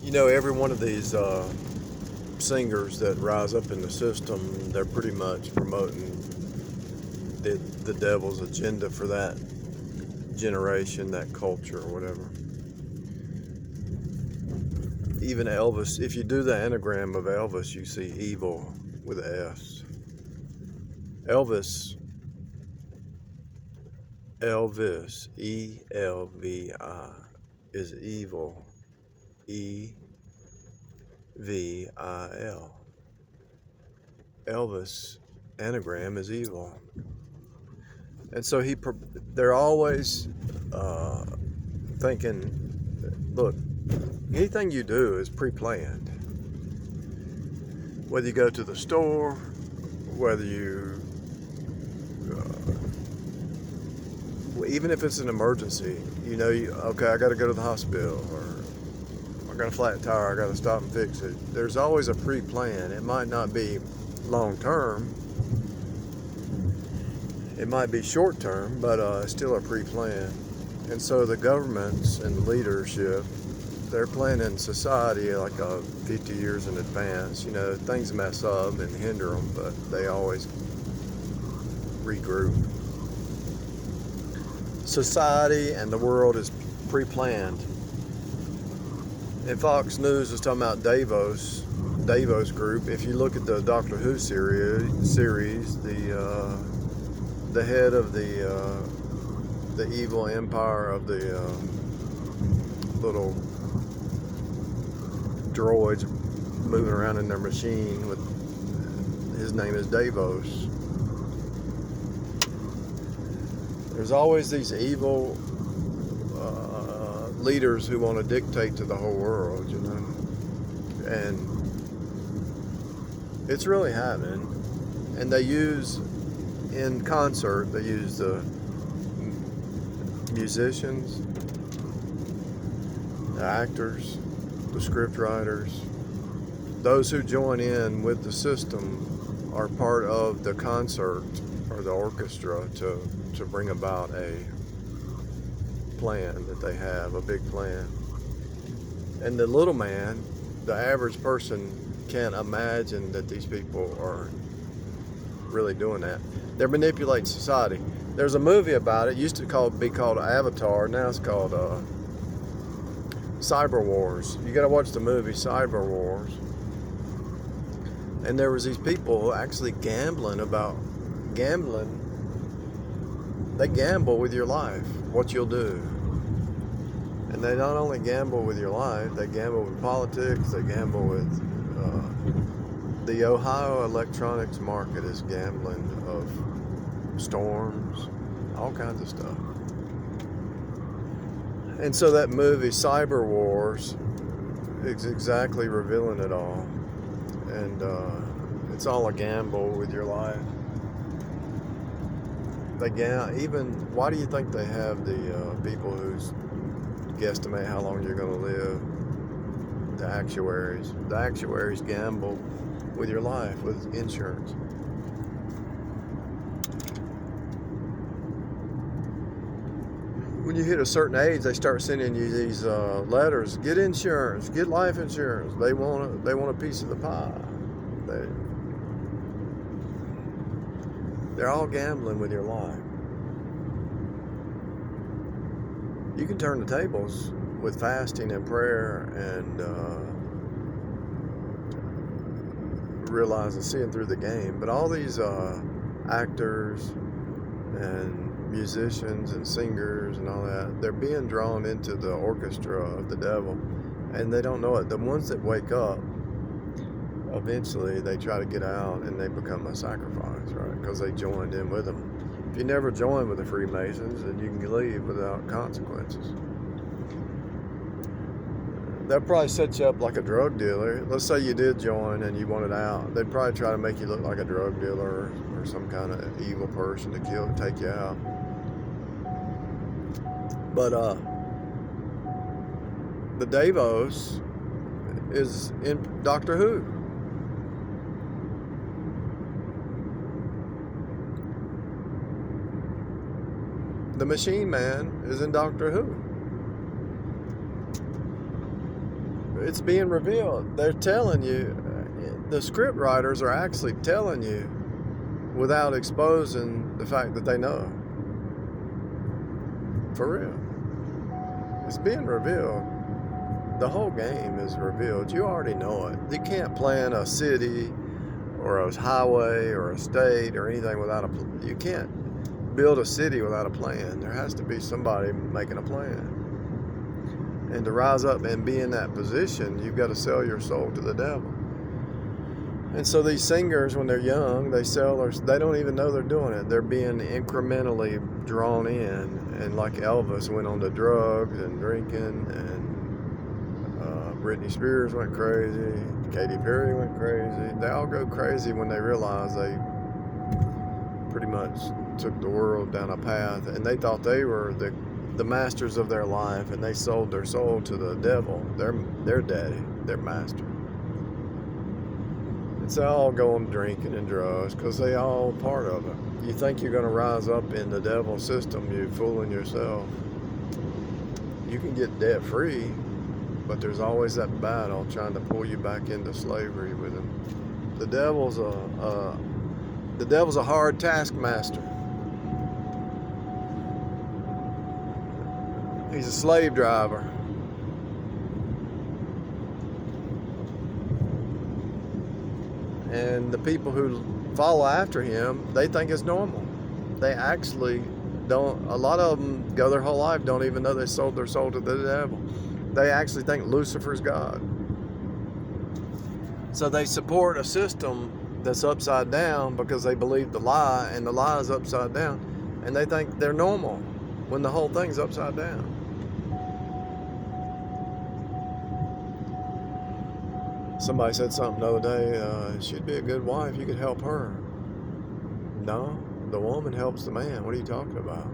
You know, every one of these singers that rise up in the system, they're pretty much promoting the devil's agenda for that generation, that culture, or whatever. Even Elvis, if you do the anagram of Elvis, you see evil with an S. Elvis, Elvis, ELVI, is evil, EVIL. Elvis anagram is evil. And so they're always thinking, look, anything you do is pre-planned. Whether you go to the store, whether you, even if it's an emergency, okay, I got to go to the hospital, or I got a flat tire, I got to stop and fix it. There's always a pre-plan. It might not be long term. It might be short term, but it's still a pre-plan. And so the governments and the leadership, they're planning society like 50 years in advance. Things mess up and hinder them, but they always regroup. Society and the world is pre-planned. And Fox News was talking about Davos group. If you look at the Doctor Who series, the head of the evil empire of the little droids moving around in their machine, his name is Davos. There's always these evil leaders who want to dictate to the whole world, and it's really happening. And they use, in concert, they use the musicians, the actors, the script writers. Those who join in with the system are part of the concert or the orchestra to bring about a plan that they have, a big plan. And the little man, the average person, can't imagine that these people are really doing that. They're manipulating society. There's a movie about it. It used to be called Avatar. Now it's called Cyber Wars. You got to watch the movie Cyber Wars. And there was these people actually gambling. They gamble with your life, what you'll do. And they not only gamble with your life, they gamble with politics, they gamble with the Ohio electronics market is gambling of storms, all kinds of stuff. And so that movie, Cyber Wars, is exactly revealing it all. And it's all a gamble with your life. Why do you think they have the people who guesstimate how long you're going to live? The actuaries. The actuaries gamble with your life, with insurance. When you hit a certain age, they start sending you these letters. Get insurance. Get life insurance. They want a piece of the pie. They're all gambling with your life. You can turn the tables with fasting and prayer and realizing, seeing through the game. But all these actors and musicians and singers and all that, they're being drawn into the orchestra of the devil, and they don't know it. The ones that wake up, eventually they try to get out and they become a sacrifice, right? Because they joined in with them. If you never join with the Freemasons, then you can leave without consequences. They'll probably set you up like a drug dealer. Let's say you did join and you wanted out. They'd probably try to make you look like a drug dealer or some kind of evil person to take you out. But the Davos is in Doctor Who. The Machine Man is in Doctor Who. it's being revealed. They're telling you, the script writers are actually telling you without exposing the fact that they know. For real. It's being revealed. The whole game is revealed. You already know it. You can't plan a city or a highway or a state or anything without a. You can't build a city without a plan. There has to be somebody making a plan. And to rise up and be in that position, you've got to sell your soul to the devil. And so these singers, when they're young, they don't even know they're doing it. They're being incrementally drawn in. And like Elvis went on to drugs and drinking, and Britney Spears went crazy, Katy Perry went crazy. They all go crazy when they realize they pretty much took the world down a path, and they thought they were the masters of their life, and they sold their soul to the devil, their daddy, their master. It's all going drinking and drugs because they all part of it. You think you're going to rise up in the devil's system, you're fooling yourself. You can get debt free, but there's always that battle trying to pull you back into slavery with him. The devil's a hard taskmaster. He's a slave driver. And the people who follow after him, they think it's normal. They actually don't. A lot of them go their whole life don't even know they sold their soul to the devil. They actually think Lucifer's God. So they support a system that's upside down because they believe the lie, and the lie is upside down, and they think they're normal when the whole thing's upside down. Somebody said something the other day, she'd be a good wife, you could help her. No, the woman helps the man. What are you talking about?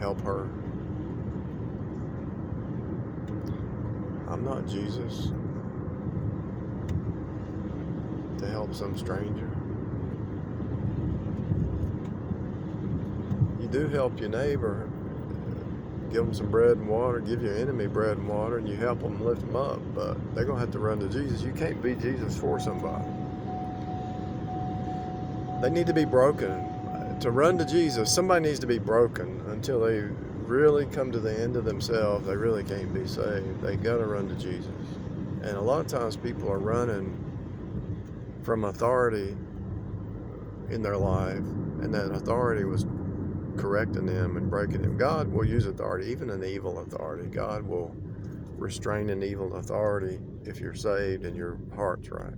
Help her. I'm not Jesus to help some stranger. You do help your neighbor, give them some bread and water, give your enemy bread and water, and you help them lift them up, but they're going to have to run to Jesus. You can't be Jesus for somebody. They need to be broken. To run to Jesus, somebody needs to be broken until they really come to the end of themselves. They really can't be saved. They got to run to Jesus. And a lot of times people are running from authority in their life, and that authority was correcting them and breaking them. God will use authority, even an evil authority. God will restrain an evil authority if you're saved and your heart's right.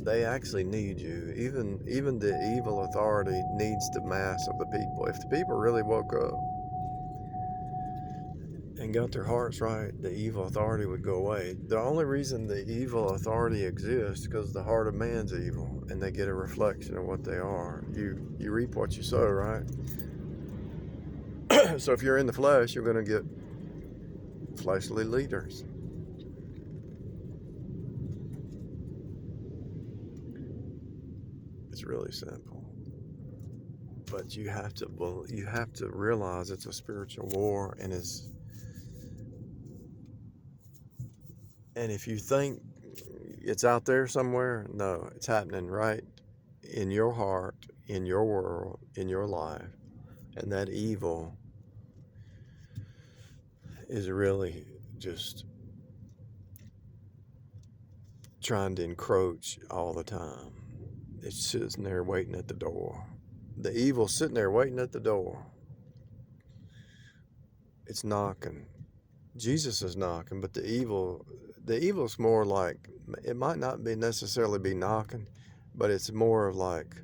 They actually need you. Even the evil authority needs the mass of the people. If the people really woke up and got their hearts right, the evil authority would go away. The only reason the evil authority exists is because the heart of man's evil, and they get a reflection of what they are. You reap what you sow, right? So if you're in the flesh, you're going to get fleshly leaders. It's really simple. But you have to realize it's a spiritual war, and if you think it's out there somewhere, no, it's happening right in your heart, in your world, in your life. And that evil is really just trying to encroach all the time. It's sitting there waiting at the door. The evil's sitting there waiting at the door. It's knocking. Jesus is knocking, but the evil's more like, it might not be necessarily be knocking, but it's more of like,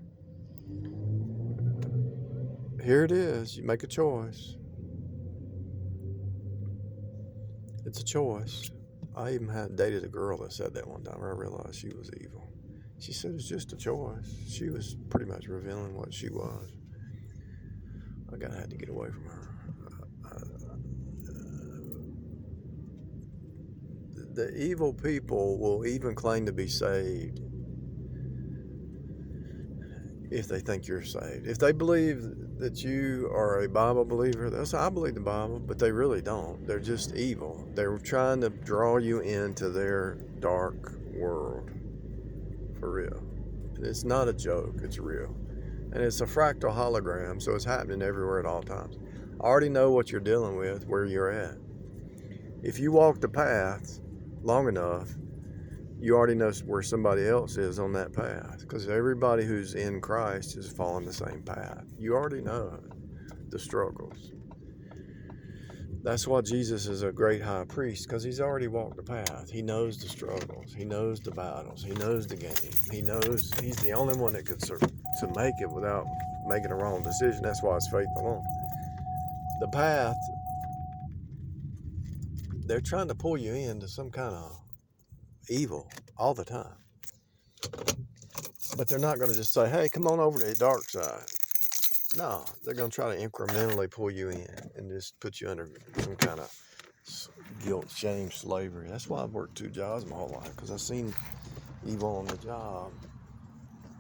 here it is, you make a choice. It's a choice. I even had dated a girl that said that one time. I realized she was evil. She said it's just a choice. She was pretty much revealing what she was. I had to get away from her. The evil people will even claim to be saved if they think you're saved. If they believe that you are a Bible believer, they'll say, I believe the Bible, but they really don't. They're just evil. They're trying to draw you into their dark world, for real. And it's not a joke, it's real. And it's a fractal hologram, so it's happening everywhere at all times. I already know what you're dealing with, where you're at. If you walk the path long enough, you already know where somebody else is on that path, because everybody who's in Christ is following the same path. You already know the struggles. That's why Jesus is a great high priest, because he's already walked the path. He knows the struggles. He knows the battles. He knows the game. He knows he's the only one that could to make it without making a wrong decision. That's why it's faith alone. The path, they're trying to pull you into some kind of evil all the time. But they're not going to just say, hey, come on over to the dark side. No, they're going to try to incrementally pull you in and just put you under some kind of guilt, shame, slavery. That's why I've worked 2 jobs my whole life, because I've seen evil on the job.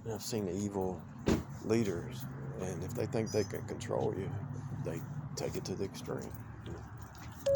And I've seen evil leaders. And if they think they can control you, they take it to the extreme.